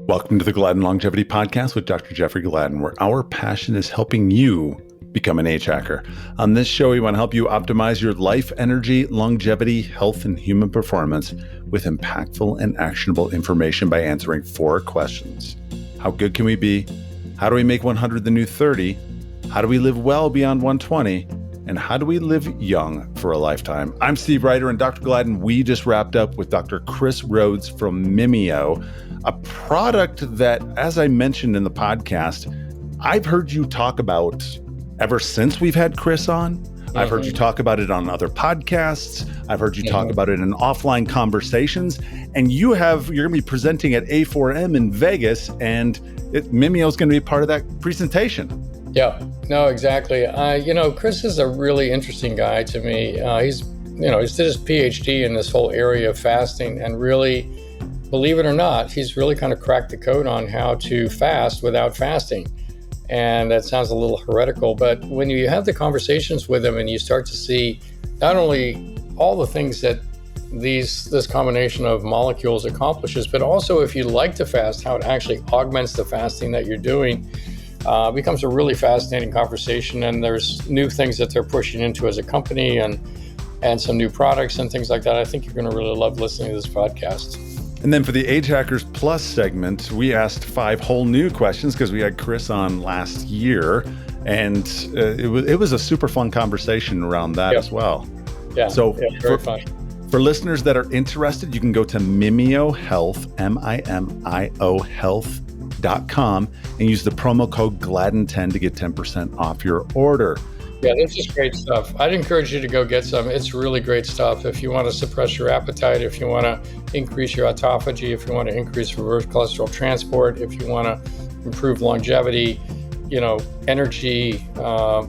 Welcome to the Gladden Longevity Podcast with Dr. Jeffrey Gladden, where our passion is helping you become an age hacker. On this show, we want to help you optimize your life, energy, longevity, health, and human performance with impactful and actionable information by answering 4 questions. How good can we be? How do we make 100 the new 30? How do we live well beyond 120? And how do we live young for a lifetime? I'm Steve Reiter and Dr. Gladden. We just wrapped up with Dr. Chris Rhodes from Mimeo, a product that, as I mentioned in the podcast, I've heard you talk about ever since we've had Chris on. I've heard you talk about it on other podcasts. I've heard you talk about it in offline conversations. And you're going to be presenting at A4M in Vegas, and Mimeo is going to be part of that presentation. Yeah, no, exactly. Chris is a really interesting guy to me. He did his PhD in this whole area of fasting, and really, believe it or not, he's really kind of cracked the code on how to fast without fasting. And that sounds a little heretical, but when you have the conversations with him and you start to see not only all the things that this combination of molecules accomplishes, but also if you like to fast, how it actually augments the fasting that you're doing, becomes a really fascinating conversation. And there's new things that they're pushing into as a company and some new products and things like that. I think you're going to really love listening to this podcast. And then for the Age Hackers Plus segment, we asked 5 whole new questions because we had Chris on last year, and it was a super fun conversation around that as well. Yeah, so very fun. For listeners that are interested, you can go to Mimio Health, Mimio Health.com, and use the promo code Gladden10 to get 10% off your order. Yeah, this is great stuff. I'd encourage you to go get some. It's really great stuff. If you want to suppress your appetite, if you want to increase your autophagy, if you want to increase reverse cholesterol transport, if you want to improve longevity, energy,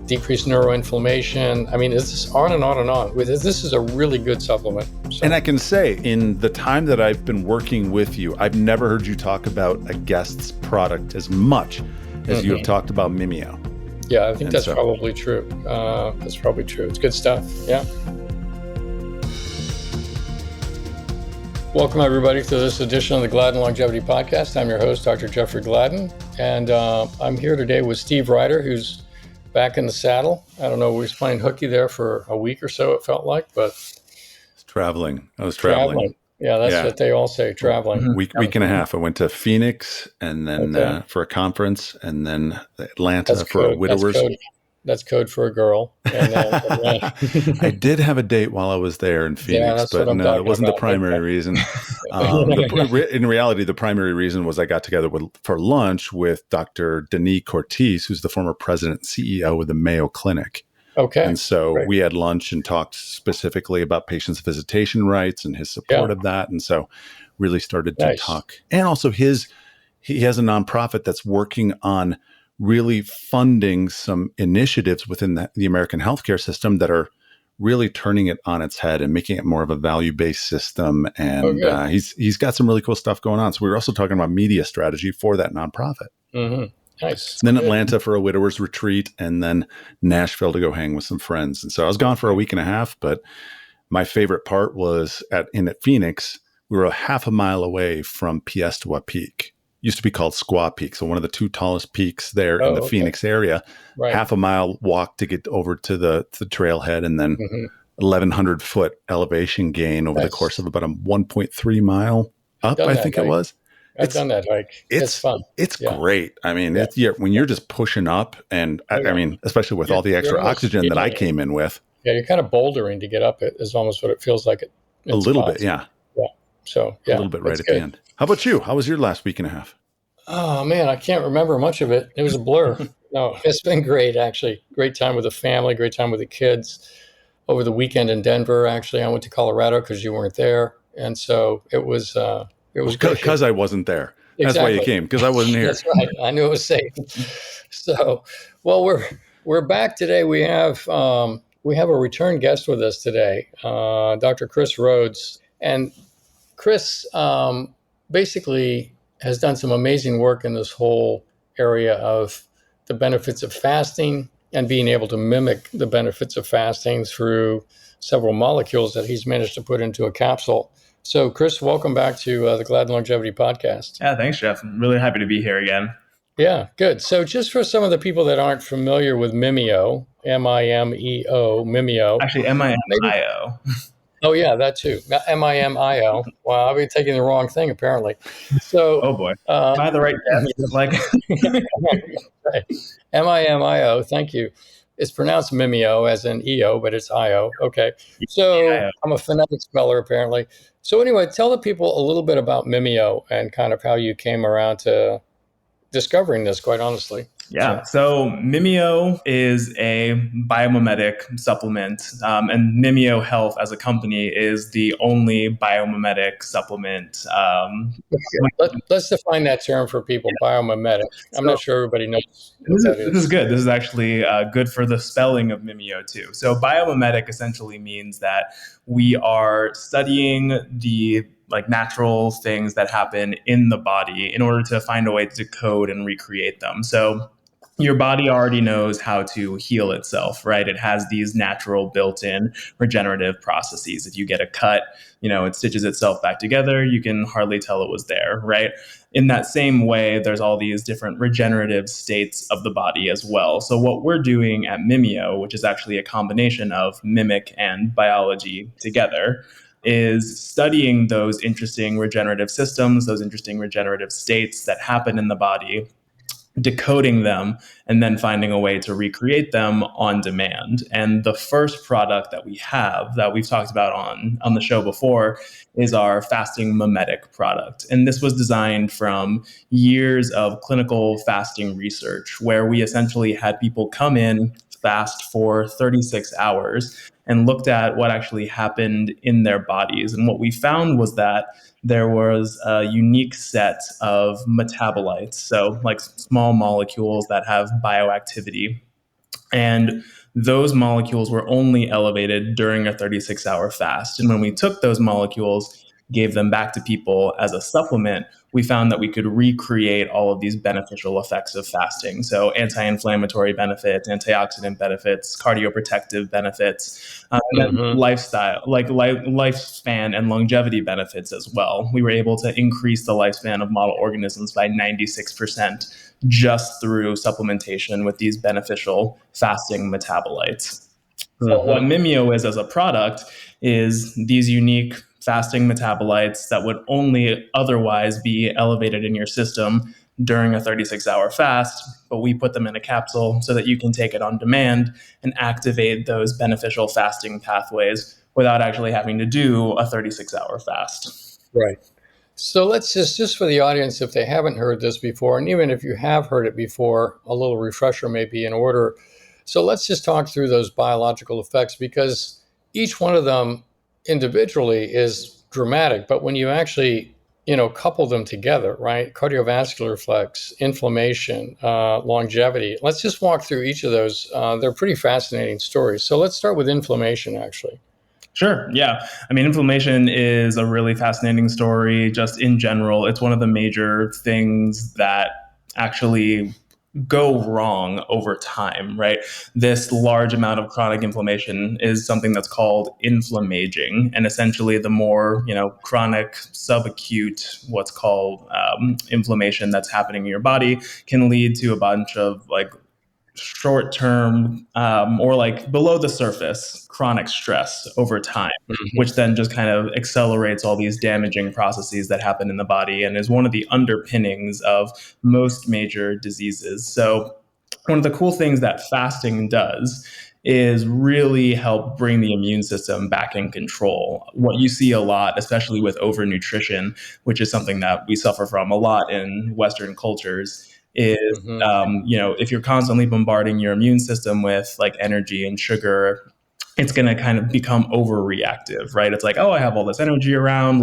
decrease neuroinflammation. I mean, it's just on and on and on. This is a really good supplement. So. And I can say, in the time that I've been working with you, I've never heard you talk about a guest's product as much as you have talked about Mimeo. Yeah, I think that's probably true. That's probably true. It's good stuff. Yeah. Welcome, everybody, to this edition of the Gladden Longevity Podcast. I'm your host, Dr. Jeffrey Gladden, and I'm here today with Steve Reiter, who's back in the saddle. I don't know, we was playing hooky there for a week or so, it felt like, but... I was traveling. Yeah, that's what they all say, traveling. Week and a half. I went to Phoenix and then for a conference, and then Atlanta for a widower's. That's code for a girl. And then I did have a date while I was there in Phoenix, but no, it wasn't the primary reason. In reality, the primary reason was I got together for lunch with Dr. Denis Cortese, who's the former president and CEO of the Mayo Clinic. Okay. And so we had lunch and talked specifically about patients' visitation rights and his support of that. And so really started to talk. And also he has a nonprofit that's working on really funding some initiatives within the American healthcare system that are really turning it on its head and making it more of a value-based system. And he's got some really cool stuff going on. So we were also talking about media strategy for that nonprofit. Mm-hmm. Nice. And then Atlanta for a widower's retreat, and then Nashville to go hang with some friends. And so I was gone for a week and a half, but my favorite part was at Phoenix. We were a half a mile away from Piestewa Peak. Used to be called Squaw Peak. So one of the 2 tallest peaks there in the Phoenix area. Right. Half a mile walk to get over to the trailhead, and then 1,100 foot elevation gain over the course of about a 1.3 mile up, I think it was. I've done that hike. It's fun. It's great. I mean, when you're just pushing up, and I mean, especially with all the extra oxygen that I came in with. Yeah, you're kind of bouldering to get up it is almost what it feels like. A little bit, yeah. Yeah. So, a little bit right at the end. How about you? How was your last week and a half? Oh, man, I can't remember much of it. It was a blur. No, it's been great, actually. Great time with the family, great time with the kids. Over the weekend in Denver, actually, I went to Colorado because you weren't there. And so it was because I wasn't there. That's why you came, because I wasn't here. That's right. I knew it was safe. So, well, we're back today. We have a return guest with us today, Dr. Chris Rhodes. And Chris basically has done some amazing work in this whole area of the benefits of fasting and being able to mimic the benefits of fasting through several molecules that he's managed to put into a capsule. So, Chris, welcome back to the Gladden Longevity Podcast. Yeah, thanks, Jeff. I'm really happy to be here again. Yeah, good. So just for some of the people that aren't familiar with Mimeo, Mimeo, Mimeo. Actually, M-I-M-I-O. Oh, yeah, that too. Mimio. Wow, I've been taking the wrong thing, apparently. So, Oh, boy. Am I the right guess? Mimio, thank you. It's pronounced Mimeo as in EO, but it's IO. Okay. So Yeah. I'm a phonetic speller, apparently. So anyway, tell the people a little bit about Mimeo and kind of how you came around to discovering this, quite honestly. Yeah. So Mimeo is a biomimetic supplement, and Mimeo Health as a company is the only biomimetic supplement. Let's define that term for people, biomimetic. I'm not sure everybody knows what that is. This is good. This is actually good for the spelling of Mimeo too. So biomimetic essentially means that we are studying the natural things that happen in the body in order to find a way to decode and recreate them. So your body already knows how to heal itself, right? It has these natural built-in regenerative processes. If you get a cut, it stitches itself back together. You can hardly tell it was there, right? In that same way, there's all these different regenerative states of the body as well. So what we're doing at Mimeo, which is actually a combination of mimic and biology together, is studying those interesting regenerative systems, those interesting regenerative states that happen in the body, decoding them, and then finding a way to recreate them on demand. And the first product that we have that we've talked about on the show before is our fasting mimetic product. And this was designed from years of clinical fasting research, where we essentially had people come in, fast for 36 hours, and looked at what actually happened in their bodies. And what we found was that there was a unique set of metabolites, so like small molecules that have bioactivity. And those molecules were only elevated during a 36-hour fast. And when we took those molecules, gave them back to people as a supplement, we found that we could recreate all of these beneficial effects of fasting. So anti-inflammatory benefits, antioxidant benefits, cardioprotective benefits, and then lifespan and longevity benefits as well. We were able to increase the lifespan of model organisms by 96% just through supplementation with these beneficial fasting metabolites. So what Mimeo is as a product is these unique fasting metabolites that would only otherwise be elevated in your system during a 36-hour fast, but we put them in a capsule so that you can take it on demand and activate those beneficial fasting pathways without actually having to do a 36-hour fast. Right. So let's just for the audience, if they haven't heard this before, and even if you have heard it before, a little refresher may be in order. So let's just talk through those biological effects, because each one of them individually is dramatic, but when you actually, couple them together, right? Cardiovascular effects, inflammation, longevity. Let's just walk through each of those. They're pretty fascinating stories. So let's start with inflammation, actually. Sure. Yeah. I mean, inflammation is a really fascinating story just in general. It's one of the major things that actually go wrong over time, right? This large amount of chronic inflammation is something that's called inflammaging. And essentially the more, chronic subacute, what's called inflammation that's happening in your body can lead to a bunch of short-term or below the surface chronic stress over time, which then just kind of accelerates all these damaging processes that happen in the body and is one of the underpinnings of most major diseases. So one of the cool things that fasting does is really help bring the immune system back in control. What you see a lot, especially with overnutrition, which is something that we suffer from a lot in Western cultures, is, if you're constantly bombarding your immune system with energy and sugar, it's going to kind of become overreactive, right? It's I have all this energy around,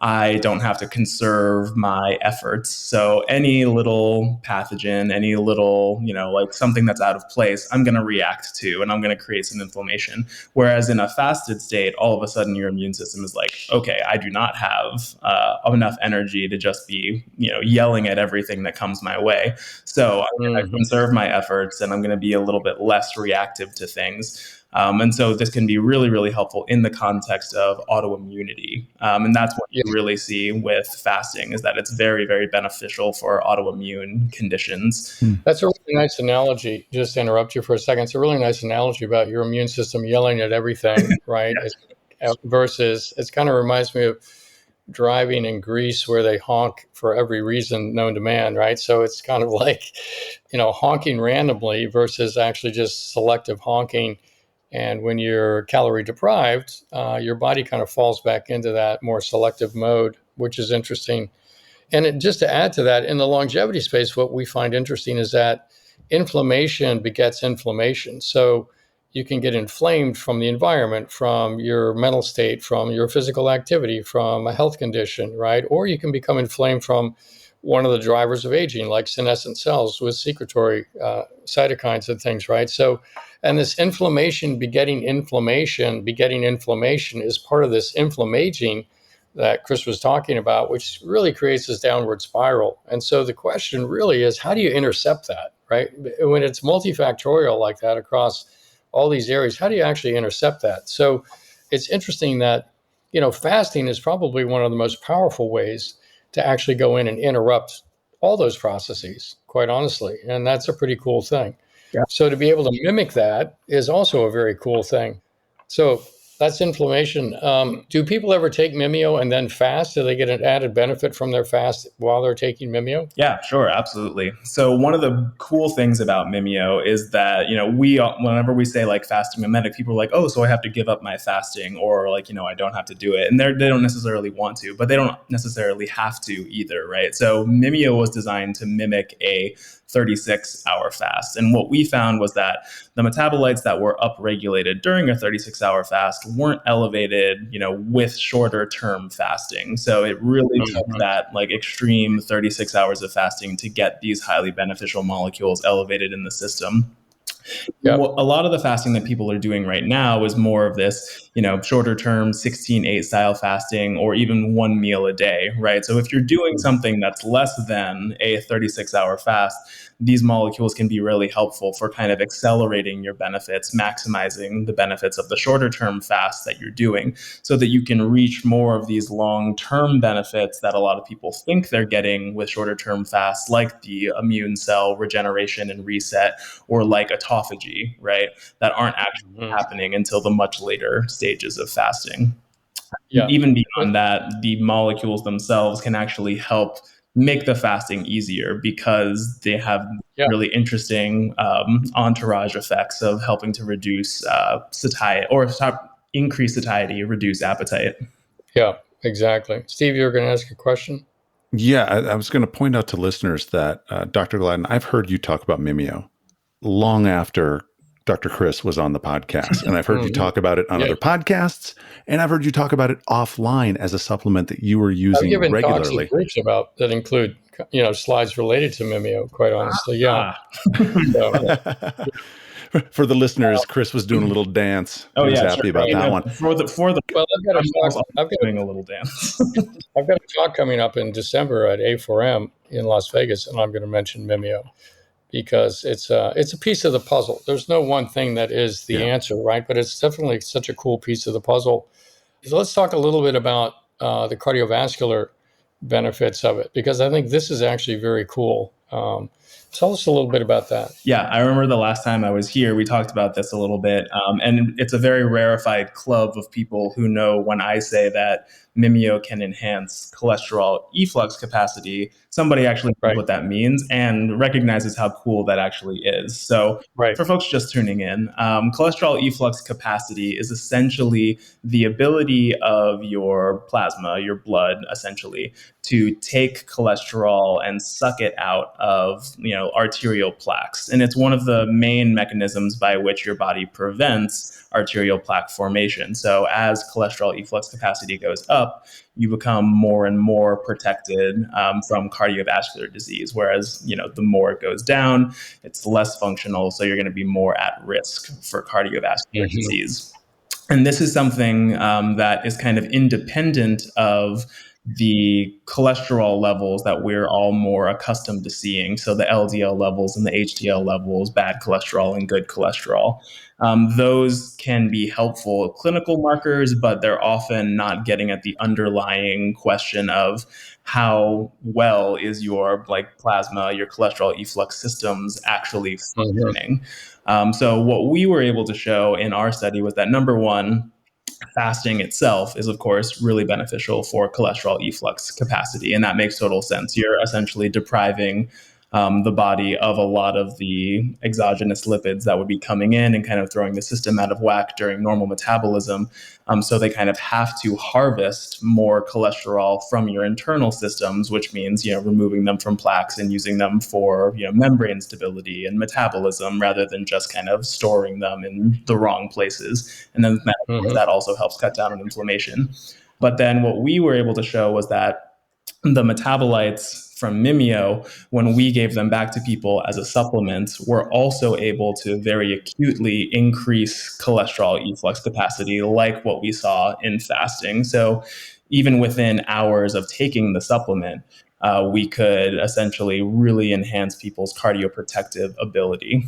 I don't have to conserve my efforts. So any little pathogen, any little, like something that's out of place, I'm going to react to, and I'm going to create some inflammation. Whereas in a fasted state, all of a sudden your immune system is like, okay, I do not have enough energy to just be, yelling at everything that comes my way. So I'm going to conserve my efforts, and I'm going to be a little bit less reactive to things. And so this can be really, really helpful in the context of autoimmunity. And that's what you really see with fasting, is that it's very, very beneficial for autoimmune conditions. That's a really nice analogy. Just to interrupt you for a second. It's a really nice analogy about your immune system yelling at everything, right? Versus, it kind of reminds me of driving in Greece, where they honk for every reason known to man, right? So it's kind of like, honking randomly versus actually just selective honking. And when you're calorie deprived, your body kind of falls back into that more selective mode, which is interesting. And just to add to that, in the longevity space, what we find interesting is that inflammation begets inflammation. So you can get inflamed from the environment, from your mental state, from your physical activity, from a health condition, right? Or you can become inflamed from one of the drivers of aging, like senescent cells with secretory cytokines and things, right? So, and this inflammation begetting inflammation is part of this inflammaging that Chris was talking about, which really creates this downward spiral. And so the question really is, how do you intercept that, right? When it's multifactorial like that across all these areas, how do you actually intercept that? So it's interesting that, fasting is probably one of the most powerful ways to actually go in and interrupt all those processes, quite honestly. And that's a pretty cool thing. Yeah. So to be able to mimic that is also a very cool thing. So that's inflammation. Do people ever take Mimeo and then fast? Do they get an added benefit from their fast while they're taking Mimeo? Yeah, sure. Absolutely. So one of the cool things about Mimeo is that, whenever we say like fasting mimetic, people are like, oh, so I have to give up my fasting, or like, I don't have to do it. And they don't necessarily want to, but they don't necessarily have to either, right? So Mimeo was designed to mimic a 36-hour fast. And what we found was that the metabolites that were upregulated during a 36-hour fast weren't elevated, with shorter term fasting. So it really took that like extreme 36 hours of fasting to get these highly beneficial molecules elevated in the system. Yep. Well, a lot of the fasting that people are doing right now is more of this, shorter term 16/8 style fasting, or even one meal a day, right? So if you're doing something that's less than a 36-hour fast, these molecules can be really helpful for kind of accelerating your benefits, maximizing the benefits of the shorter term fast that you're doing, so that you can reach more of these long-term benefits that a lot of people think they're getting with shorter term fasts, like the immune cell regeneration and reset, or like autophagy, right? That aren't actually happening until the much later stages of fasting. Yeah. Even beyond that, the molecules themselves can actually help make the fasting easier, because they have really interesting entourage effects of helping to reduce satiety, or increase satiety, reduce appetite. Yeah, exactly. Steve, you're going to ask a question? Yeah, I was going to point out to listeners that Dr. Gladden, I've heard you talk about Mimeo long after Dr. Chris was on the podcast. And I've heard you talk about it on other podcasts. And I've heard you talk about it offline as a supplement that you were using regularly. I've given talks in groups about that include, slides related to Mimeo, quite honestly. Yeah. For the listeners, Chris was doing a little dance. He was happy about that one. Well, I've got doing a little dance. I've got a talk coming up in December at A4M in Las Vegas, and I'm going to mention Mimeo, because it's a piece of the puzzle. There's no one thing that is the answer, right? But it's definitely such a cool piece of the puzzle. So let's talk a little bit about the cardiovascular benefits of it, because I think this is actually very cool. Tell us a little bit about that. Yeah, I remember the last time I was here, we talked about this a little bit. And it's a very rarefied club of people who know when I say that Mimeo can enhance cholesterol efflux capacity, somebody actually knows what that means and recognizes how cool that actually is. So for folks just tuning in, cholesterol efflux capacity is essentially the ability of your plasma, your blood, essentially, to take cholesterol and suck it out buildout of, arterial plaques. And it's one of the main mechanisms by which your body prevents arterial plaque formation. So as cholesterol efflux capacity goes up, you become more and more protected from cardiovascular disease. Whereas, the more it goes down, it's less functional. So you're going to be more at risk for cardiovascular disease. And this is something that is kind of independent of the cholesterol levels that we're all more accustomed to seeing. So the LDL levels and the HDL levels, bad cholesterol and good cholesterol. Those can be helpful clinical markers, but they're often not getting at the underlying question of how well is your plasma, your cholesterol efflux systems actually functioning. So what we were able to show in our study was that, number one, fasting itself is, of course, really beneficial for cholesterol efflux capacity. And that makes total sense. You're essentially depriving the body of a lot of the exogenous lipids that would be coming in and kind of throwing the system out of whack during normal metabolism. So they kind of have to harvest more cholesterol from your internal systems, which means, removing them from plaques and using them for, membrane stability and metabolism rather than just kind of storing them in the wrong places. And then that also helps cut down on inflammation. But then what we were able to show was that the metabolites from Mimeo, when we gave them back to people as a supplement, were also able to very acutely increase cholesterol efflux capacity, like what we saw in fasting. So even within hours of taking the supplement, we could essentially really enhance people's cardioprotective ability.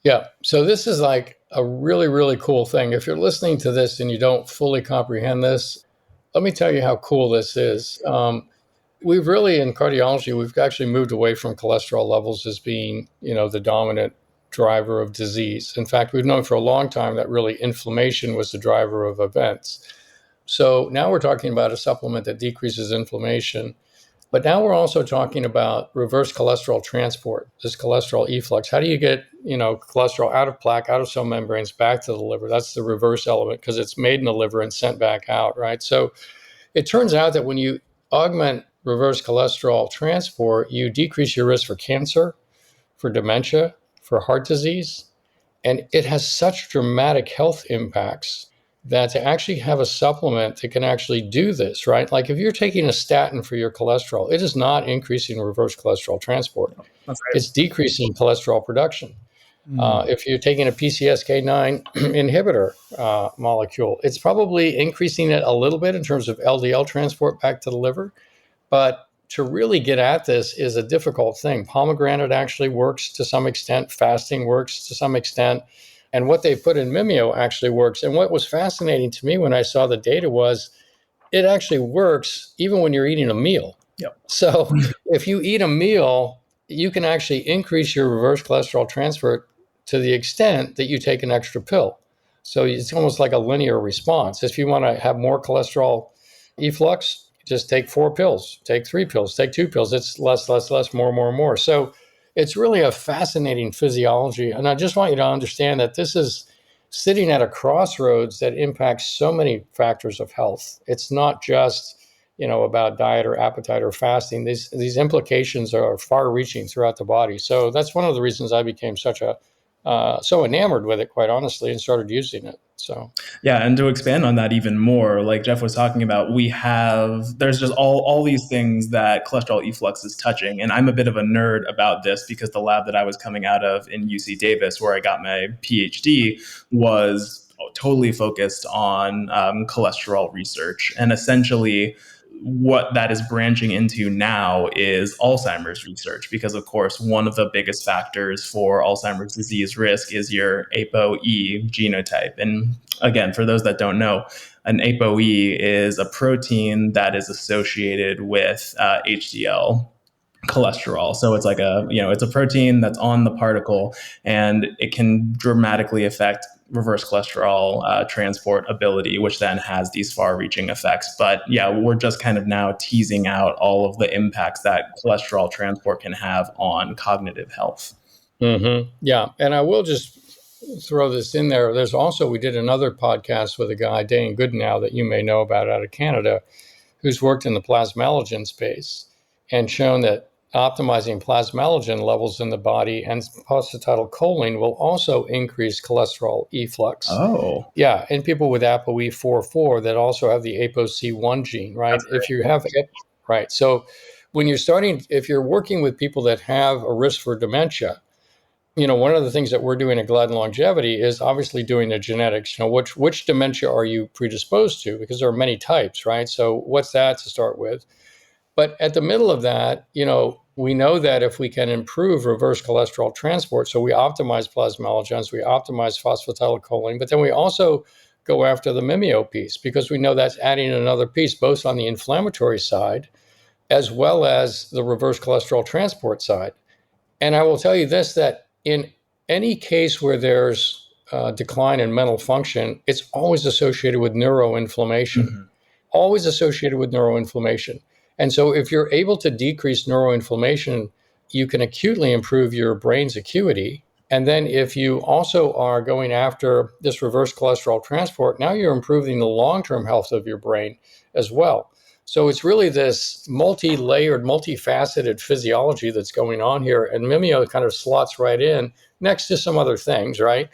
Yeah. So this is like a really, really cool thing. If you're listening to this and you don't fully comprehend this, let me tell you how cool this is. We've really, in cardiology, we've actually moved away from cholesterol levels as being, the dominant driver of disease. In fact, we've known for a long time that really inflammation was the driver of events. So now we're talking about a supplement that decreases inflammation. But now we're also talking about reverse cholesterol transport, this cholesterol efflux. How do you get, cholesterol out of plaque, out of cell membranes, back to the liver? That's the reverse element because it's made in the liver and sent back out, right? So it turns out that when you augment reverse cholesterol transport, you decrease your risk for cancer, for dementia, for heart disease. And it has such dramatic health impacts that to actually have a supplement that can actually do this, right? Like if you're taking a statin for your cholesterol, it is not increasing reverse cholesterol transport. That's right. It's decreasing cholesterol production. If you're taking a PCSK9 inhibitor molecule, it's probably increasing it a little bit in terms of LDL transport back to the liver. But to really get at this is a difficult thing. Pomegranate actually works to some extent. Fasting works to some extent. And what they put in Mimeo actually works. And what was fascinating to me when I saw the data was it actually works even when you're eating a meal. Yep. So if you eat a meal, you can actually increase your reverse cholesterol transfer to the extent that you take an extra pill. So it's almost like a linear response. If you want to have more cholesterol efflux, just take 4 pills, take 3 pills, take 2 pills. It's less, more. So it's really a fascinating physiology. And I just want you to understand that this is sitting at a crossroads that impacts so many factors of health. It's not just, about diet or appetite or fasting. These implications are far-reaching throughout the body. So that's one of the reasons I became so enamored with it, quite honestly, and started using it. So yeah, and to expand on that even more, like Jeff was talking about, there's just all these things that cholesterol efflux is touching. And I'm a bit of a nerd about this because the lab that I was coming out of in UC Davis, where I got my PhD, was totally focused on cholesterol research. And essentially what that is branching into now is Alzheimer's research, because of course, one of the biggest factors for Alzheimer's disease risk is your ApoE genotype. And again, for those that don't know, an ApoE is a protein that is associated with HDL cholesterol. So it's like it's a protein that's on the particle, and it can dramatically affect reverse cholesterol transport ability, which then has these far-reaching effects. But yeah, we're just kind of now teasing out all of the impacts that cholesterol transport can have on cognitive health. Yeah, and I will just throw this in there. There's also, we did another podcast with a guy, Dane Goodenow, that you may know about out of Canada, who's worked in the plasmalogen space and shown that optimizing plasmalogen levels in the body and phosphatidylcholine will also increase cholesterol efflux. Oh. Yeah, in people with ApoE44 that also have the ApoC1 gene, right? If you have it, right. So when if you're working with people that have a risk for dementia, one of the things that we're doing at Gladden Longevity is obviously doing the genetics. Which dementia are you predisposed to? Because there are many types, right? So what's that to start with? But at the middle of that, we know that if we can improve reverse cholesterol transport, so we optimize plasmalogens, we optimize phosphatidylcholine, but then we also go after the Mimeo piece because we know that's adding another piece, both on the inflammatory side as well as the reverse cholesterol transport side. And I will tell you this, that in any case where there's decline in mental function, it's always associated with neuroinflammation. Mm-hmm. Always associated with neuroinflammation. And so if you're able to decrease neuroinflammation, you can acutely improve your brain's acuity. And then if you also are going after this reverse cholesterol transport, now you're improving the long-term health of your brain as well. So it's really this multi-layered, multifaceted physiology that's going on here. And Mimeo kind of slots right in next to some other things, right?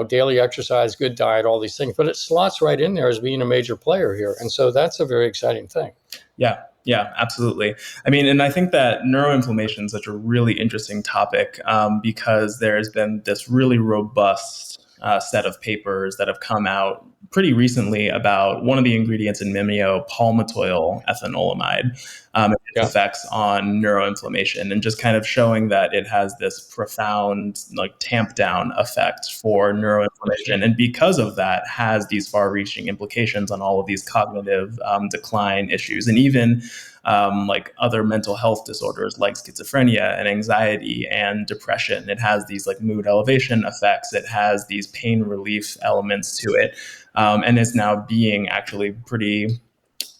Daily exercise, good diet, all these things, but it slots right in there as being a major player here. And so that's a very exciting thing. Yeah, absolutely. I mean, and I think that neuroinflammation is such a really interesting topic because there's been this really robust set of papers that have come out pretty recently about one of the ingredients in Mimeo, palmitoyl ethanolamide, and its effects on neuroinflammation, and just kind of showing that it has this profound tamp down effect for neuroinflammation. And because of that, has these far reaching implications on all of these cognitive decline issues. And even other mental health disorders like schizophrenia and anxiety and depression. It has these mood elevation effects. It has these pain relief elements to it. And is now being actually pretty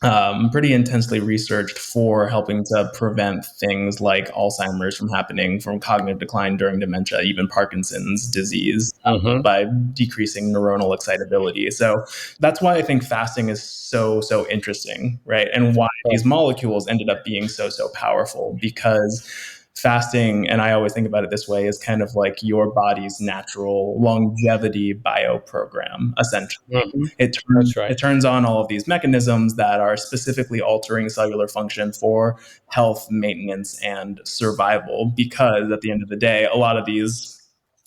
intensely researched for helping to prevent things like Alzheimer's from happening, from cognitive decline during dementia, even Parkinson's disease, by decreasing neuronal excitability. So that's why I think fasting is so interesting, right? And why these molecules ended up being so powerful, because fasting, and I always think about it this way, is kind of like your body's natural longevity bioprogram, essentially. Mm-hmm. It turns on all of these mechanisms that are specifically altering cellular function for health, maintenance, and survival, because at the end of the day, a lot of these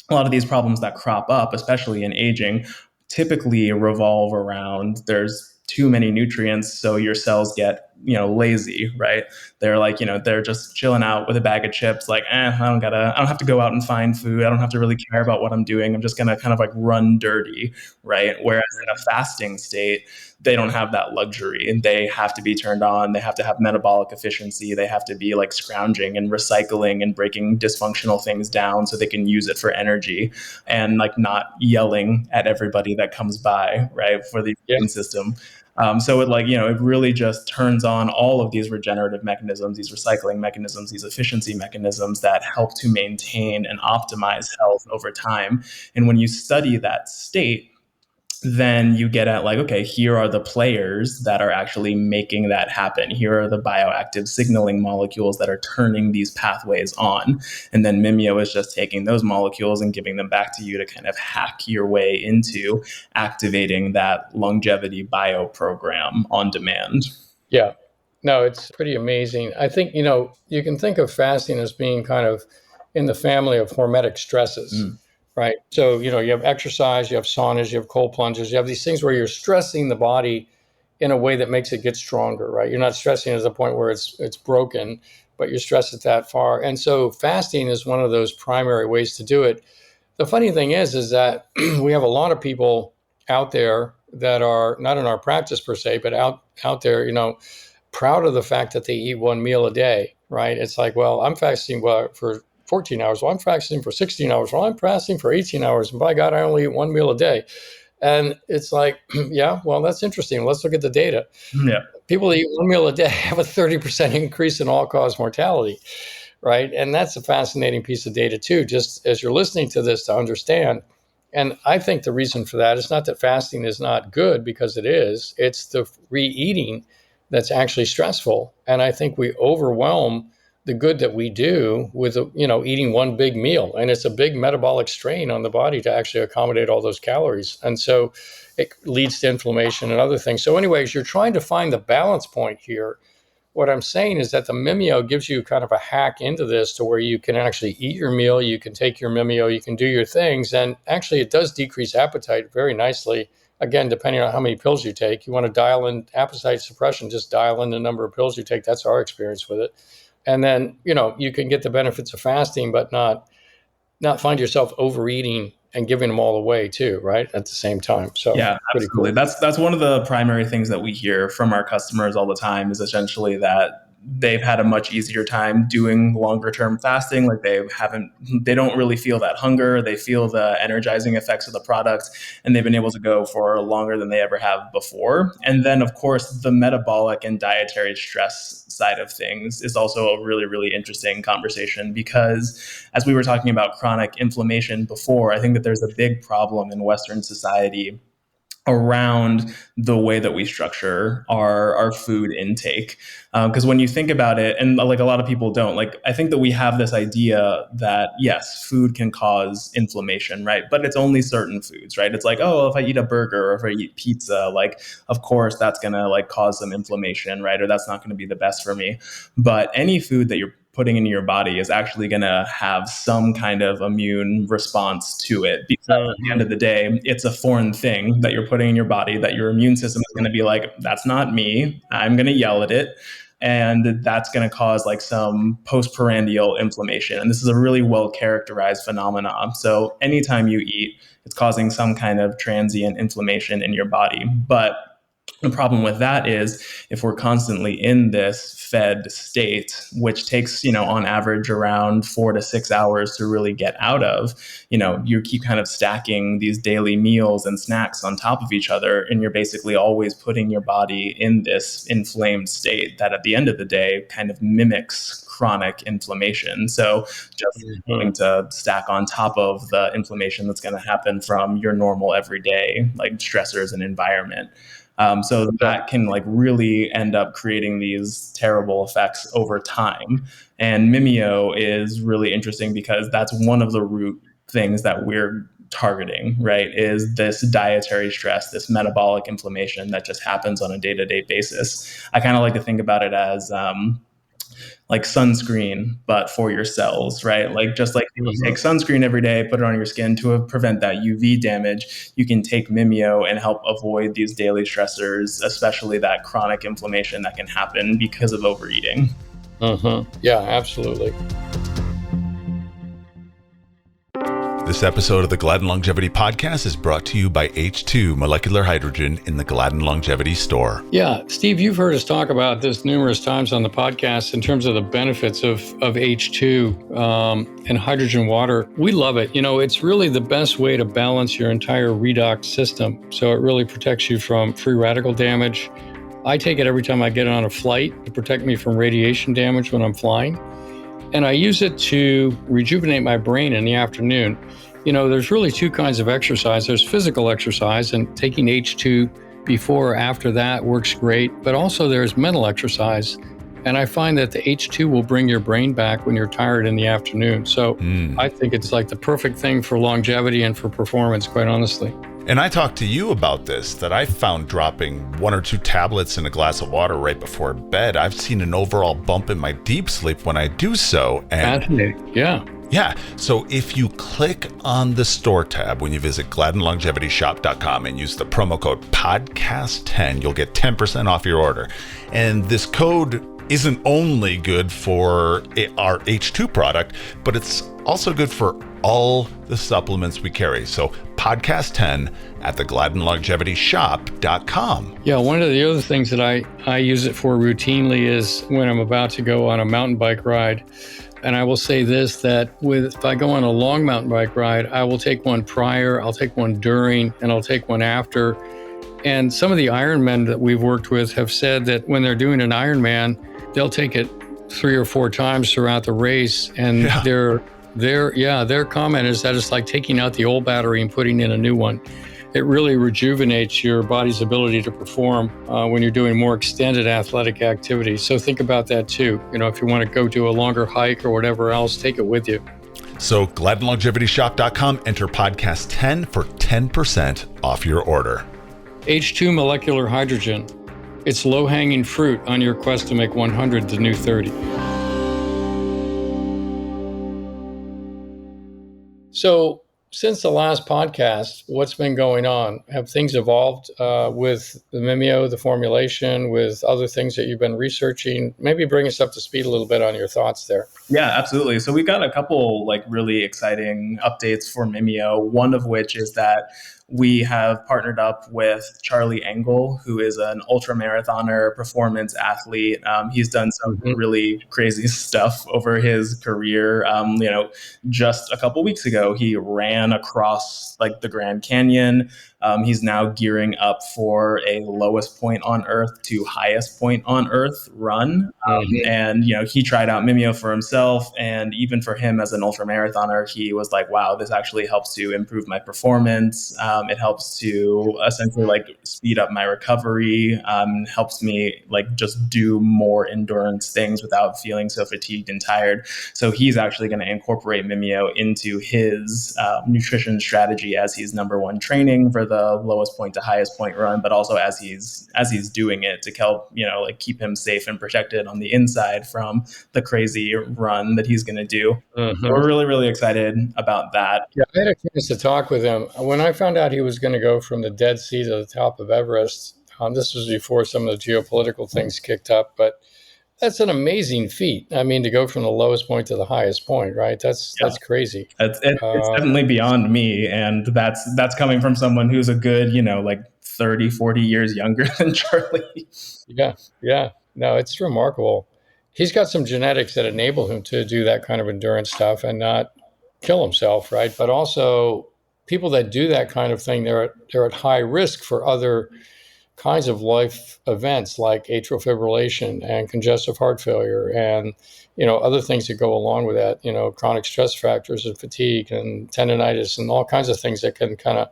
problems that crop up, especially in aging, typically revolve around there's too many nutrients, so your cells get lazy, right? They're they're just chilling out with a bag of chips, I don't have to go out and find food. I don't have to really care about what I'm doing. I'm just gonna kind of run dirty, right? Whereas in a fasting state, they don't have that luxury, and they have to be turned on. They have to have metabolic efficiency. They have to be scrounging and recycling and breaking dysfunctional things down so they can use it for energy, and not yelling at everybody that comes by, right? For the immune system. So it really just turns on all of these regenerative mechanisms, these recycling mechanisms, these efficiency mechanisms that help to maintain and optimize health over time. And when you study that state, then you get at okay, here are the players that are actually making that happen. Here are the bioactive signaling molecules that are turning these pathways on. And then Mimeo is just taking those molecules and giving them back to you to kind of hack your way into activating that longevity bio program on demand. Yeah. No, it's pretty amazing. I think, you can think of fasting as being kind of in the family of hormetic stresses. Right. So, you have exercise, you have saunas, you have cold plunges, you have these things where you're stressing the body in a way that makes it get stronger, right? You're not stressing it to the point where it's broken, but you're stressed it that far. And so fasting is one of those primary ways to do it. The funny thing is that we have a lot of people out there that are not in our practice per se, but out there, proud of the fact that they eat one meal a day, right? It's well, I'm fasting for 14 hours. Well, I'm fasting for 16 hours. Well, I'm fasting for 18 hours. And by God, I only eat one meal a day. And it's yeah, well, that's interesting. Let's look at the data. Yeah. People that eat one meal a day have a 30% increase in all-cause mortality, right? And that's a fascinating piece of data too, just as you're listening to this to understand. And I think the reason for that is not that fasting is not good, because it is. It's the re-eating that's actually stressful. And I think we overwhelm the good that we do with, eating one big meal. And it's a big metabolic strain on the body to actually accommodate all those calories. And so it leads to inflammation and other things. So anyways, you're trying to find the balance point here. What I'm saying is that the Mimeo gives you kind of a hack into this to where you can actually eat your meal, you can take your Mimeo, you can do your things. And actually it does decrease appetite very nicely. Again, depending on how many pills you take. You want to dial in appetite suppression, just dial in the number of pills you take. That's our experience with it. And then, you can get the benefits of fasting, but not find yourself overeating and giving them all away too, right? At the same time. So yeah, absolutely. Cool. That's one of the primary things that we hear from our customers all the time is essentially that they've had a much easier time doing longer term fasting. Like they don't really feel that hunger. They feel the energizing effects of the product, and they've been able to go for longer than they ever have before. And then of course, the metabolic and dietary stress side of things is also a really, really interesting conversation, because as we were talking about chronic inflammation before, I think that there's a big problem in Western society around the way that we structure our food intake. Because when you think about it, and like a lot of people don't, like I think that we have this idea that yes, food can cause inflammation, right? But it's only certain foods, right? It's like, oh, if I eat a burger or if I eat pizza, like of course that's gonna like cause some inflammation, right? Or that's not gonna be the best for me. But any food that you're putting into your body is actually going to have some kind of immune response to it, because at the end of the day, it's a foreign thing that you're putting in your body that your immune system is going to be like, that's not me. I'm going to yell at it. And that's going to cause like some postprandial inflammation. And this is a really well characterized phenomenon. So anytime you eat, it's causing some kind of transient inflammation in your body. But the problem with that is if we're constantly in this fed state, which takes, on average around 4 to 6 hours to really get out of, you keep kind of stacking these daily meals and snacks on top of each other. And you're basically always putting your body in this inflamed state that at the end of the day kind of mimics chronic inflammation. So just going to stack on top of the inflammation that's going to happen from your normal everyday like stressors and environment. So that can like really end up creating these terrible effects over time. And Mimeo is really interesting because that's one of the root things that we're targeting, right? Is this dietary stress, this metabolic inflammation that just happens on a day-to-day basis. I kind of like to think about it as like sunscreen, but for your cells, right? Like just like you take sunscreen every day, put it on your skin to prevent that UV damage, you can take Mimeo and help avoid these daily stressors, especially that chronic inflammation that can happen because of overeating. Yeah, absolutely. This episode of the Gladden Longevity Podcast is brought to you by H2 Molecular Hydrogen in the Gladden Longevity Store. Yeah, Steve, you've heard us talk about this numerous times on the podcast in terms of the benefits of H2 and hydrogen water. We love it. It's really the best way to balance your entire redox system. So it really protects you from free radical damage. I take it every time I get on a flight to protect me from radiation damage when I'm flying. And I use it to rejuvenate my brain in the afternoon. There's really two kinds of exercise. There's physical exercise, and taking H2 before or after that works great. But also there's mental exercise. And I find that the H2 will bring your brain back when you're tired in the afternoon. So I think it's like the perfect thing for longevity and for performance, quite honestly. And I talked to you about this, that I found dropping 1 or 2 tablets in a glass of water right before bed. I've seen an overall bump in my deep sleep when I do so. And fascinating. Yeah. Yeah. So if you click on the store tab when you visit GladdenLongevityShop.com and use the promo code podcast10, you'll get 10% off your order. And this code isn't only good for our H2 product, but it's also good for all the supplements we carry. So podcast 10 at the GladdenLongevityShop.com. Yeah, one of the other things that I use it for routinely is when I'm about to go on a mountain bike ride. And I will say this, that if I go on a long mountain bike ride, I will take one prior, I'll take one during, and I'll take one after. And some of the Ironmen that we've worked with have said that when they're doing an Ironman, they'll take it 3 or 4 times throughout the race. And their comment is that it's like taking out the old battery and putting in a new one. it really rejuvenates your body's ability to perform when you're doing more extended athletic activity. So think about that too. If you want to go do a longer hike or whatever else, take it with you. So GladdenLongevityShop.com, enter podcast 10 for 10% off your order. H2 molecular hydrogen. It's low-hanging fruit on your quest to make 100 the new 30. So since the last podcast, what's been going on? Have things evolved with the Mimeo, the formulation, with other things that you've been researching? Maybe bring us up to speed a little bit on your thoughts there. Yeah, absolutely. So we got a couple really exciting updates for Mimeo, one of which is that we have partnered up with Charlie Engle, who is an ultramarathoner performance athlete. He's done some really crazy stuff over his career. Just a couple weeks ago, he ran across the Grand Canyon. He's now gearing up for a lowest point on Earth to highest point on Earth run. And he tried out Mimeo for himself. And even for him as an ultramarathoner, he was like, wow, this actually helps to improve my performance. It helps to essentially speed up my recovery, helps me just do more endurance things without feeling so fatigued and tired. So he's actually going to incorporate Mimeo into his nutrition strategy as he's number one training for the lowest point to highest point run, but also as he's doing it to help keep him safe and protected on the inside from the crazy run that he's going to do. So we're really, really excited about that. Yeah, I had a chance to talk with him when I found out he was going to go from the Dead Sea to the top of Everest. This was before some of the geopolitical things kicked up, but that's an amazing feat. I mean, to go from the lowest point to the highest point, right? That's crazy. It's definitely beyond me. And that's coming from someone who's a good, 30, 40 years younger than Charlie. Yeah. No, it's remarkable. He's got some genetics that enable him to do that kind of endurance stuff and not kill himself, right? But also people that do that kind of thing, they're at high risk for other kinds of life events like atrial fibrillation and congestive heart failure and, other things that go along with that, chronic stress factors and fatigue and tendonitis and all kinds of things that can kind of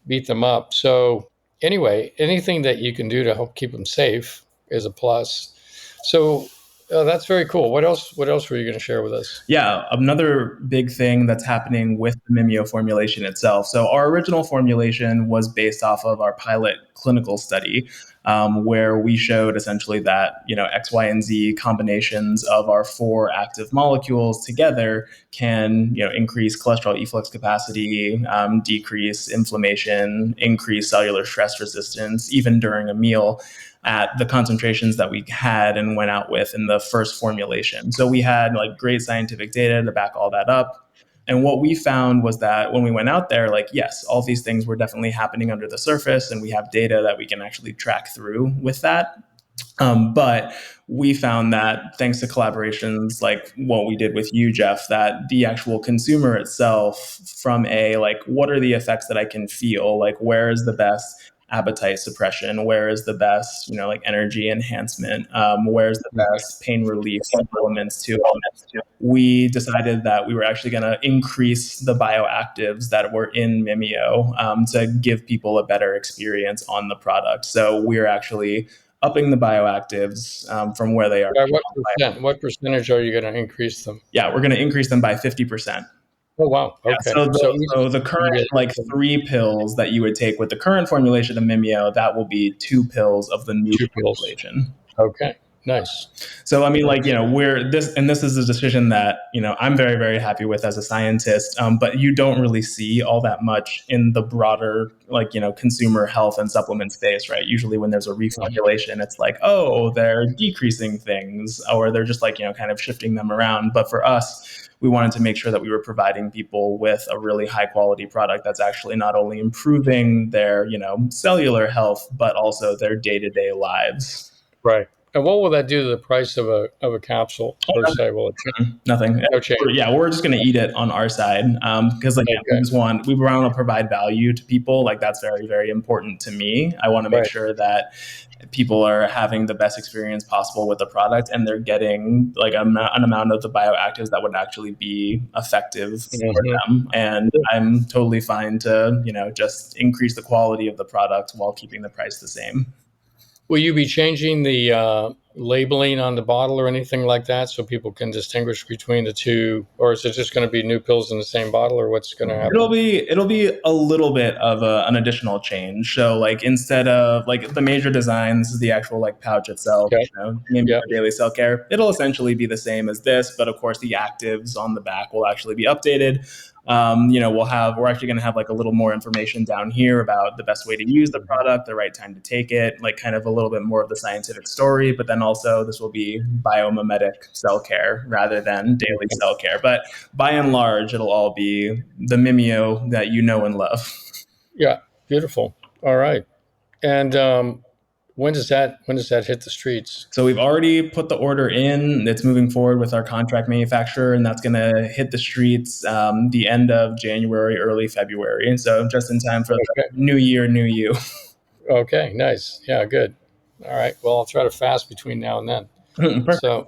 beat them up. So anyway, anything that you can do to help keep them safe is a plus. So that's very cool. What else were you going to share with us? Yeah, another big thing that's happening with the Mimeo formulation itself. So our original formulation was based off of our pilot clinical study, where we showed essentially that X, Y, and Z combinations of our 4 active molecules together can increase cholesterol efflux capacity, decrease inflammation, increase cellular stress resistance, even during a meal, at the concentrations that we had and went out with in the first formulation. So we had great scientific data to back all that up. And what we found was that when we went out there, yes, all these things were definitely happening under the surface, and we have data that we can actually track through with that. But we found that thanks to collaborations like what we did with you, Jeff, that the actual consumer itself, from what are the effects that I can feel, where is the best appetite suppression, where is the best energy enhancement, where's the best pain relief elements to it. We decided that we were actually going to increase the bioactives that were in Mimeo to give people a better experience on the product. So we're actually upping the bioactives from where they are. What percentage are you going to increase them? Yeah, we're going to increase them by 50%. Oh, wow. Okay. Yeah, so the current 3 pills that you would take with the current formulation of Mimeo, that will be 2 pills of the new formulation. Okay. Nice. So, I mean, this is a decision that, I'm very, very happy with as a scientist, but you don't really see all that much in the broader, consumer health and supplement space, right? Usually when there's a reformulation, it's they're decreasing things, or they're just kind of shifting them around. But for us, we wanted to make sure that we were providing people with a really high quality product that's actually not only improving their, cellular health, but also their day-to-day lives. Right. And what will that do to the price of a capsule per se? Will it Nothing. no change? Yeah, we're just going to eat it on our side because we want to provide value to people. Like that's very, very important to me. I want to make sure that people are having the best experience possible with the product and they're getting like an amount of the bioactives that would actually be effective for them. And I'm totally fine to, just increase the quality of the product while keeping the price the same. Will you be changing the labeling on the bottle or anything like that so people can distinguish between the two, or is it just going to be new pills in the same bottle, or what's going to happen? It'll be a little bit of an additional change. So like instead of like the major design, this is the actual like pouch itself, Mimio Daily Cell Care. It'll essentially be the same as this, but of course the actives on the back will actually be updated. We're actually going to have like a little more information down here about the best way to use the product, the right time to take it, like kind of a little bit more of the scientific story. But then also this will be biomimetic cell care rather than daily cell care. But by and large, it'll all be the Mimio that you know and love. Yeah, beautiful. All right. And when does that hit the streets? So we've already put the order in. It's moving forward with our contract manufacturer, and that's going to hit the streets the end of January, early February. And so just in time for the new year, new you. Okay, nice. Yeah, good. All right. Well, I'll try to fast between now and then. So,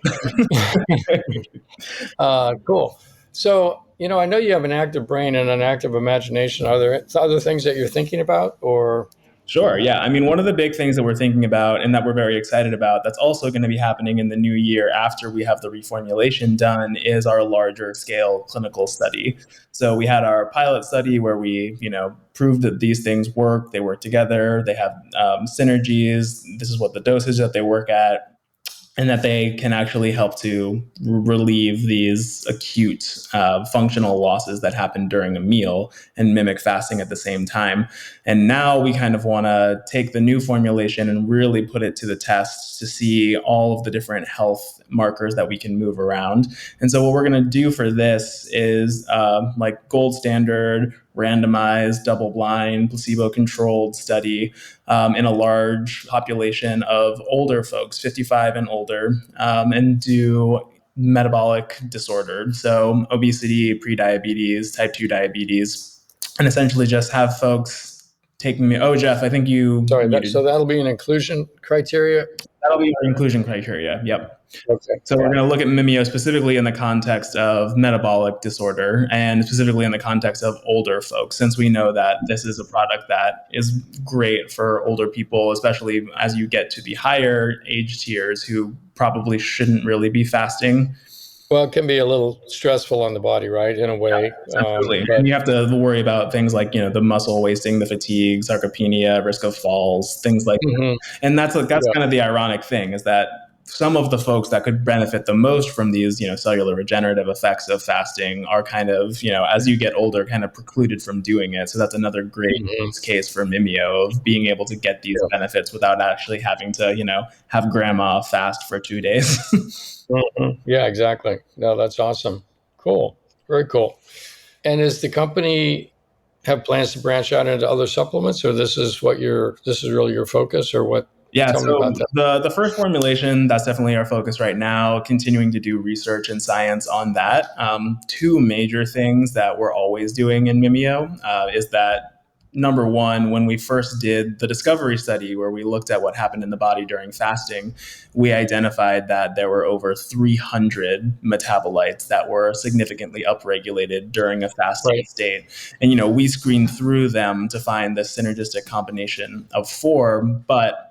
cool. So, I know you have an active brain and an active imagination. Are there other things that you're thinking about, or? Sure. Yeah. I mean, one of the big things that we're thinking about and that we're very excited about that's also going to be happening in the new year after we have the reformulation done is our larger scale clinical study. So we had our pilot study where we, proved that these things work. They work together. They have synergies. This is what the dosage that they work at. And that they can actually help to relieve these acute functional losses that happen during a meal and mimic fasting at the same time. And now we kind of want to take the new formulation and really put it to the test to see all of the different health markers that we can move around. And so what we're going to do for this is like gold standard, randomized, double-blind, placebo-controlled study in a large population of older folks, 55 and older, and do metabolic disorder, so obesity, prediabetes, type 2 diabetes, and essentially just have folks taking me. Oh, Jeff, I think you. Sorry, so that'll be an inclusion criteria? That'll be our inclusion criteria. Yep. Okay. So we're going to look at Mimio specifically in the context of metabolic disorder and specifically in the context of older folks, since we know that this is a product that is great for older people, especially as you get to the higher age tiers who probably shouldn't really be fasting. Well, it can be a little stressful on the body, right? In a way. Absolutely. And you have to worry about things like, the muscle wasting, the fatigue, sarcopenia, risk of falls, things like that. And that's kind of the ironic thing is that some of the folks that could benefit the most from these, cellular regenerative effects of fasting are kind of, as you get older, kind of precluded from doing it. So that's another great use case for Mimio of being able to get these benefits without actually having to, have grandma fast for 2 days. Yeah, exactly. No, that's awesome. Cool. Very cool. And does the company have plans to branch out into other supplements, or this is really your focus, or what? Yeah, so the first formulation, that's definitely our focus right now, continuing to do research and science on that. Two major things that we're always doing in Mimeo is that, number one, when we first did the discovery study where we looked at what happened in the body during fasting, we identified that there were over 300 metabolites that were significantly upregulated during a fasting state. And, we screened through them to find the synergistic combination of 4, but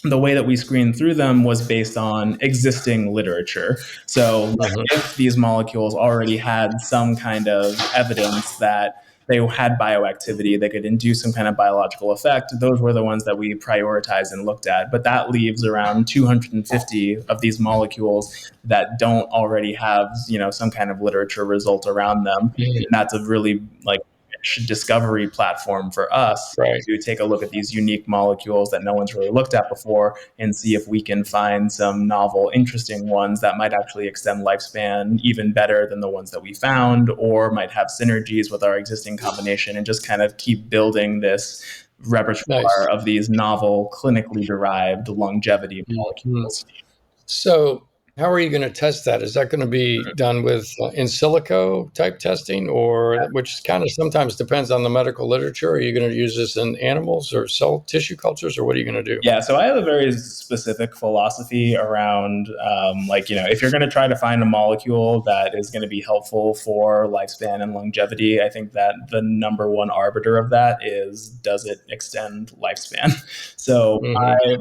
the way that we screened through them was based on existing literature. So if these molecules already had some kind of evidence that they had bioactivity, they could induce some kind of biological effect, those were the ones that we prioritized and looked at. But that leaves around 250 of these molecules that don't already have, some kind of literature result around them. And that's a really discovery platform for us to take a look at these unique molecules that no one's really looked at before and see if we can find some novel, interesting ones that might actually extend lifespan even better than the ones that we found, or might have synergies with our existing combination, and just kind of keep building this repertoire of these novel, clinically derived longevity molecules. So how are you going to test that? Is that going to be done with in silico type testing, or which kind of sometimes depends on the medical literature? Are you going to use this in animals or cell tissue cultures, or what are you going to do? Yeah, so I have a very specific philosophy around, if you're going to try to find a molecule that is going to be helpful for lifespan and longevity, I think that the number one arbiter of that is, does it extend lifespan? So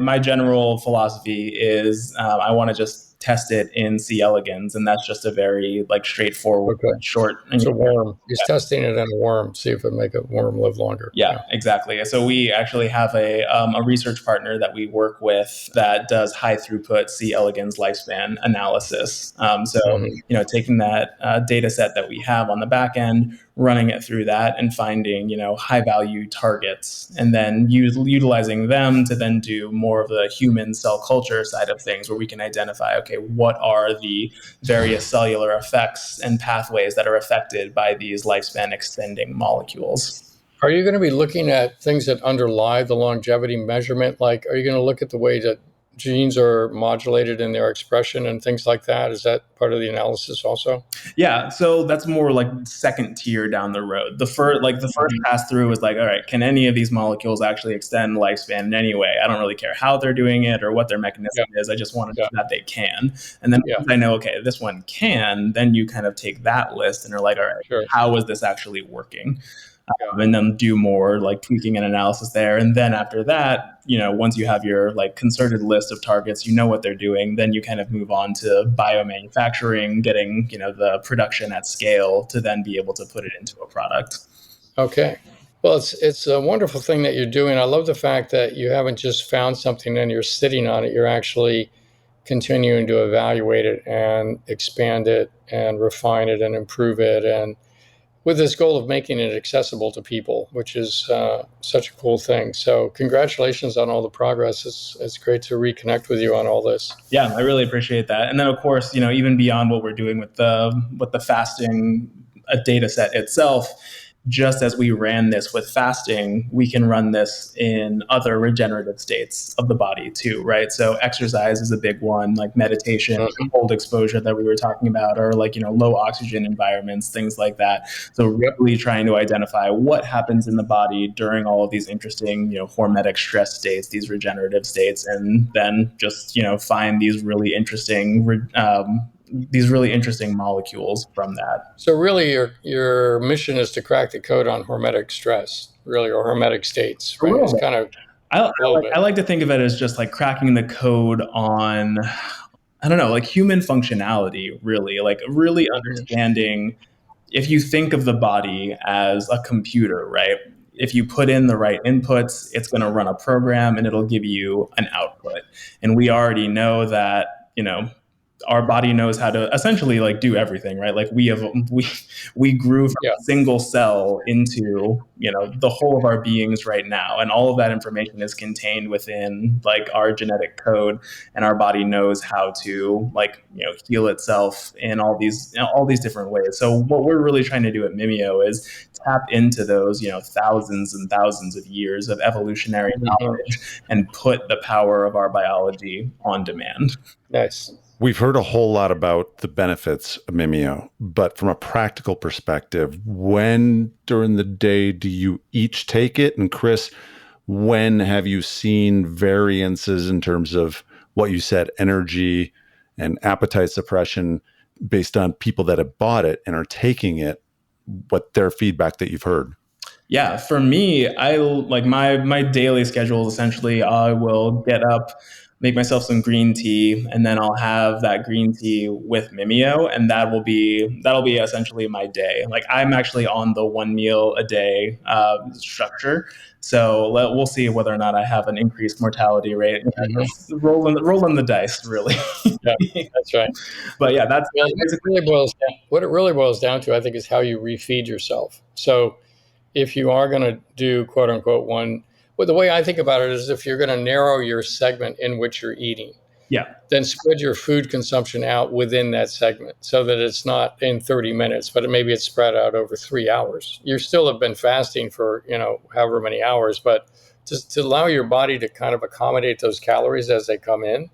my general philosophy is I want to just test it in C. elegans, and that's just a very straightforward, short. It's a worm. He's testing it in a worm, see if it make a worm live longer. Yeah, exactly. So we actually have a research partner that we work with that does high throughput C. elegans lifespan analysis. Taking that data set that we have on the back end, running it through that and finding, high value targets, and then utilizing them to then do more of the human cell culture side of things, where we can identify, okay, what are the various cellular effects and pathways that are affected by these lifespan extending molecules. Are you going to be looking at things that underlie the longevity measurement? Like, are you going to look at the way that genes are modulated in their expression and things like that? Is that part of the analysis also? Yeah, so that's more like second tier down the road. The first pass through is like, all right, can any of these molecules actually extend lifespan in any way? I don't really care how they're doing it or what their mechanism is. I just want to know that they can. And then once I know, okay, this one can, then you kind of take that list and you're like, all right, how is this actually working? And then do more tweaking and analysis there. And then after that, once you have your concerted list of targets, what they're doing, then you kind of move on to biomanufacturing, getting, the production at scale to then be able to put it into a product. Okay. Well, it's a wonderful thing that you're doing. I love the fact that you haven't just found something and you're sitting on it. You're actually continuing to evaluate it and expand it and refine it and improve it, and with this goal of making it accessible to people, which is such a cool thing. So congratulations on all the progress. It's great to reconnect with you on all this. Yeah, I really appreciate that. And then, of course, even beyond what we're doing with the fasting data set itself, just as we ran this with fasting, we can run this in other regenerative states of the body too, right? So exercise is a big one, like meditation, cold exposure that we were talking about, or low oxygen environments, things like that. So really trying to identify what happens in the body during all of these interesting, hormetic stress states, these regenerative states, and then just, find these really interesting molecules from that. So really your mission is to crack the code on hormetic stress, really, or hormetic states, right? It's kind of I like to think of it as just cracking the code on, human functionality, really, really understanding, if you think of the body as a computer, right? If you put in the right inputs, it's going to run a program and it'll give you an output. And we already know that, our body knows how to essentially do everything, right? We grew from a single cell into, the whole of our beings right now. And all of that information is contained within our genetic code, and our body knows how to heal itself in all these different ways. So what we're really trying to do at Mimeo is tap into those, thousands and thousands of years of evolutionary knowledge and put the power of our biology on demand. Nice. We've heard a whole lot about the benefits of Mimeo, but from a practical perspective, when during the day do you each take it? And Chris, when have you seen variances in terms of what you said, energy and appetite suppression, based on people that have bought it and are taking it, what their feedback that you've heard? Yeah, for me, I my daily schedule is essentially I will get up, make myself some green tea, and then I'll have that green tea with Mimeo, and that'll be essentially my day. I'm actually on the 1 meal a day structure, so we'll see whether or not I have an increased mortality rate. Rolling the dice, really. Yeah, that's right. But yeah, that's what it really boils down to, I think, is how you refeed yourself. So if you are going to do quote unquote well, the way I think about it is, if you're going to narrow your segment in which you're eating, then spread your food consumption out within that segment so that it's not in 30 minutes, but maybe it's spread out over 3 hours. You still have been fasting for, however many hours, but just to allow your body to kind of accommodate those calories as they come in,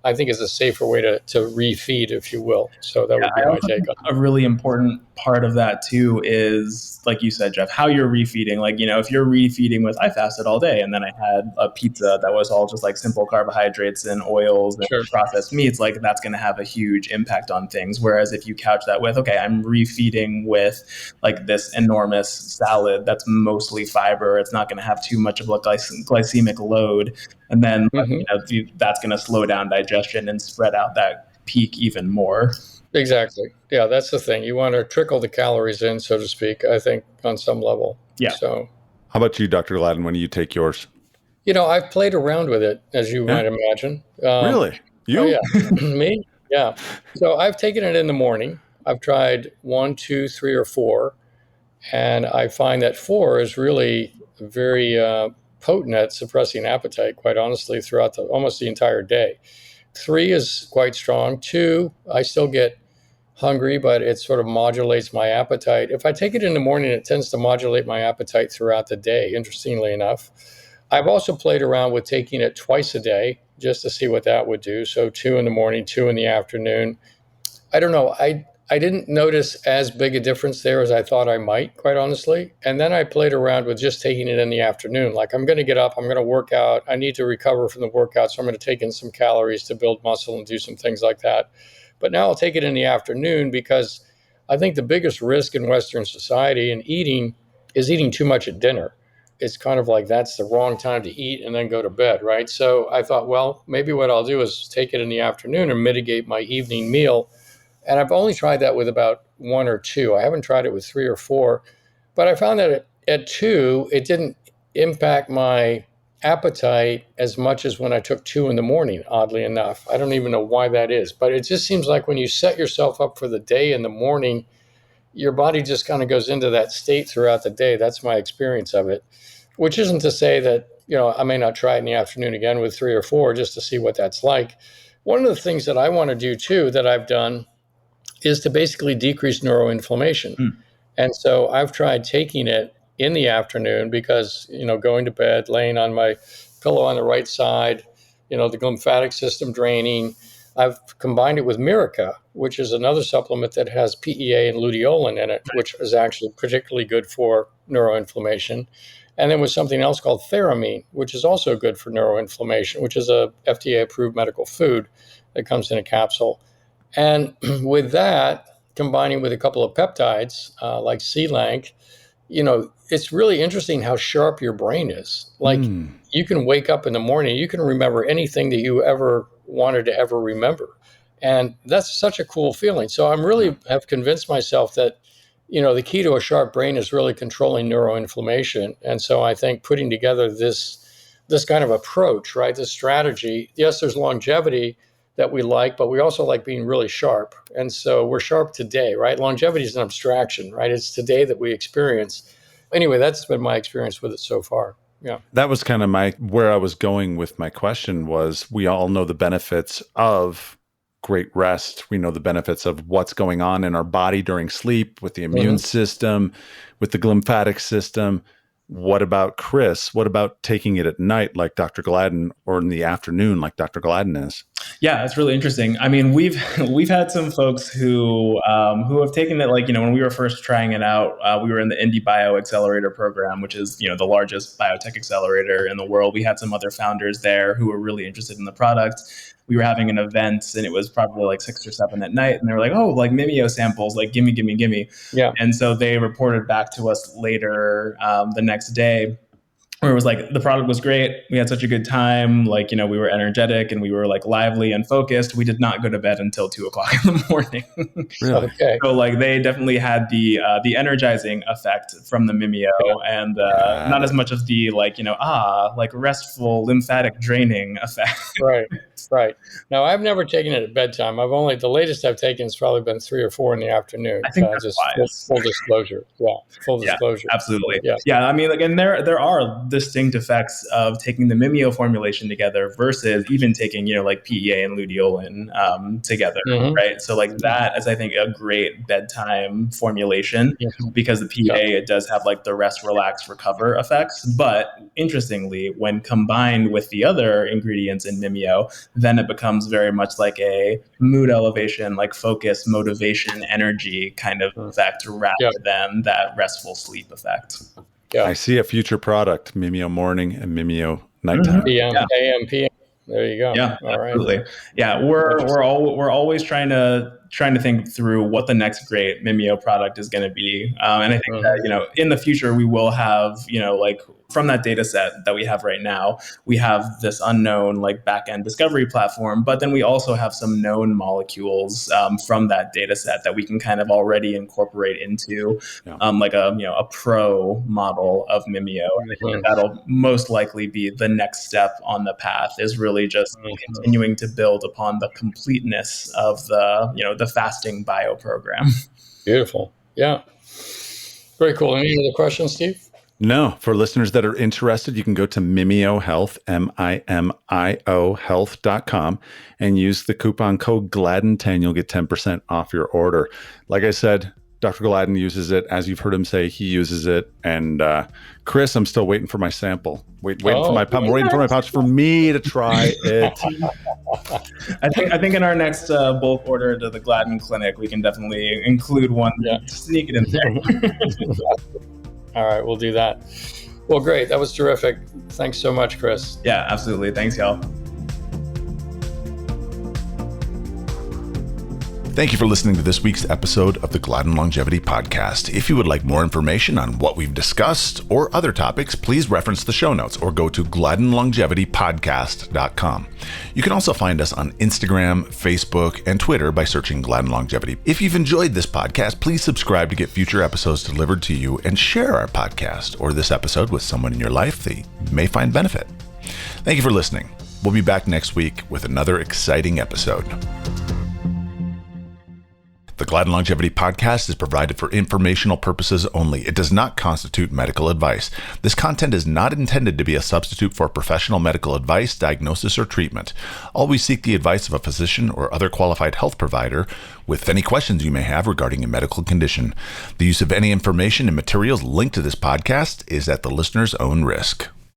I think is a safer way to refeed, if you will. So that would be I my also take think on it. a really important part of that too is, like you said, Jeff, how you're refeeding. Like, if you're refeeding with, I fasted all day and then I had a pizza that was all just like simple carbohydrates and oils and Sure. processed meats, like that's going to have a huge impact on things. Whereas if you couch that with, okay, I'm refeeding with like this enormous salad that's mostly fiber, it's not going to have too much of a glycemic load. And then that's going to slow down digestion and spread out that peak even more. Exactly. Yeah, that's the thing. You want to trickle the calories in, so to speak, I think, on some level. Yeah. So, How about you, Dr. Gladden? When do you take yours? I've played around with it, as you might imagine. Really? You? Oh, yeah. Me? Yeah. So I've taken it in the morning. I've tried 1, 2, 3, or 4. And I find that 4 is really very potent at suppressing appetite, quite honestly, throughout almost the entire day. 3 is quite strong. 2, I still get hungry, but it sort of modulates my appetite. If I take it in the morning, it tends to modulate my appetite throughout the day, interestingly enough. I've also played around with taking it twice a day just to see what that would do. So 2 in the morning, 2 in the afternoon. I don't know. I didn't notice as big a difference there as I thought I might, quite honestly. And then I played around with just taking it in the afternoon. Like, I'm going to get up, I'm going to work out. I need to recover from the workout, so I'm going to take in some calories to build muscle and do some things like that. But now I'll take it in the afternoon because I think the biggest risk in Western society in eating is eating too much at dinner. It's kind of like that's the wrong time to eat and then go to bed, right? So I thought, well, maybe what I'll do is take it in the afternoon and mitigate my evening meal. And I've only tried that with about 1 or 2. I haven't tried it with 3 or 4. But I found that at 2, it didn't impact my appetite as much as when I took 2 in the morning, oddly enough. I don't even know why that is. But it just seems like when you set yourself up for the day in the morning, your body just kind of goes into that state throughout the day. That's my experience of it, which isn't to say that, I may not try it in the afternoon again with 3 or 4 just to see what that's like. One of the things that I want to do, too, that I've done is to basically decrease neuroinflammation. And so I've tried taking it in the afternoon because, going to bed, laying on my pillow on the right side, the lymphatic system draining. I've combined it with Mirica, which is another supplement that has PEA and luteolin in it, which is actually particularly good for neuroinflammation. And then with something else called Theramine, which is also good for neuroinflammation, which is a FDA-approved medical food that comes in a capsule. And with that, combining with a couple of peptides like C-Lank, it's really interesting how sharp your brain is. Like, you can wake up in the morning, you can remember anything that you ever wanted to ever remember. And that's such a cool feeling. So I'm really have convinced myself that, the key to a sharp brain is really controlling neuroinflammation. And so I think putting together this kind of approach, right, this strategy, yes, there's longevity that we like, but we also like being really sharp. And so we're sharp today, right? Longevity is an abstraction, right? It's today that we experience. Anyway, that's been my experience with it so far. Yeah. That was kind of where I was going with my question was, we all know the benefits of great rest. We know the benefits of what's going on in our body during sleep with the immune system, with the lymphatic system. What about Chris? What about taking it at night like Dr. Gladden, or in the afternoon like Dr. Gladden is? Yeah, it's really interesting. I mean, we've had some folks who have taken it, like, when we were first trying it out, we were in the Indy Bio Accelerator program, which is, the largest biotech accelerator in the world. We had some other founders there who were really interested in the product. We were having an event and it was probably like 6 or 7 at night. And they were like, oh, like Mimeo samples, like gimme. Yeah. And so they reported back to us later the next day, where it was like, the product was great. We had such a good time. Like, we were energetic and we were like lively and focused. We did not go to bed until 2 o'clock in the morning. Really? Okay. So like they definitely had the energizing effect from the Mimeo, and not as much of the like restful lymphatic draining effect. Right. Now, I've never taken it at bedtime. The latest I've taken has probably been 3 or 4 in the afternoon. I think that's just full disclosure. Yeah, full disclosure. Absolutely. Yeah. I mean, like, and there are distinct effects of taking the Mimeo formulation together versus even taking, like PEA and luteolin together, right? So like that is, I think, a great bedtime formulation because the PEA, it does have like the rest, relax, recover effects. But interestingly, when combined with the other ingredients in Mimeo, then it becomes very much like a mood elevation, like focus, motivation, energy kind of effect rather than that restful sleep effect. Yeah. I see a future product, Mimeo morning and Mimeo nighttime. PM, AM, PM. There you go. Yeah, all absolutely. Right. Yeah, we're always trying to think through what the next great Mimeo product is going to be, and I think that in the future we will have like from that data set that we have right now, we have this unknown like back-end discovery platform, but then we also have some known molecules from that data set that we can kind of already incorporate into like a pro model of Mimeo. I think that'll most likely be the next step on the path, is really just continuing to build upon the completeness of the fasting bio program. Beautiful. Yeah. Very cool. Any other questions, Steve? No. For listeners that are interested, you can go to Mimeo Health, Mimio health.com, and use the coupon code Gladden10. You'll get 10% off your order. Like I said, Dr. Gladden uses it. As you've heard him say, he uses it. And Chris, I'm still waiting for my sample. Waiting for my pouch for me to try it. I think in our next bulk order to the Gladden Clinic, we can definitely include one. Sneak it in there. All right, we'll do that. Well, great. That was terrific. Thanks so much, Chris. Yeah, absolutely. Thanks, y'all. Thank you for listening to this week's episode of the Gladden Longevity Podcast. If you would like more information on what we've discussed or other topics, please reference the show notes or go to gladdenlongevitypodcast.com. You can also find us on Instagram, Facebook, and Twitter by searching Gladden Longevity. If you've enjoyed this podcast, please subscribe to get future episodes delivered to you and share our podcast or this episode with someone in your life that you may find benefit. Thank you for listening. We'll be back next week with another exciting episode. The Gladden Longevity Podcast is provided for informational purposes only. It does not constitute medical advice. This content is not intended to be a substitute for professional medical advice, diagnosis, or treatment. Always seek the advice of a physician or other qualified health provider with any questions you may have regarding a medical condition. The use of any information and materials linked to this podcast is at the listener's own risk.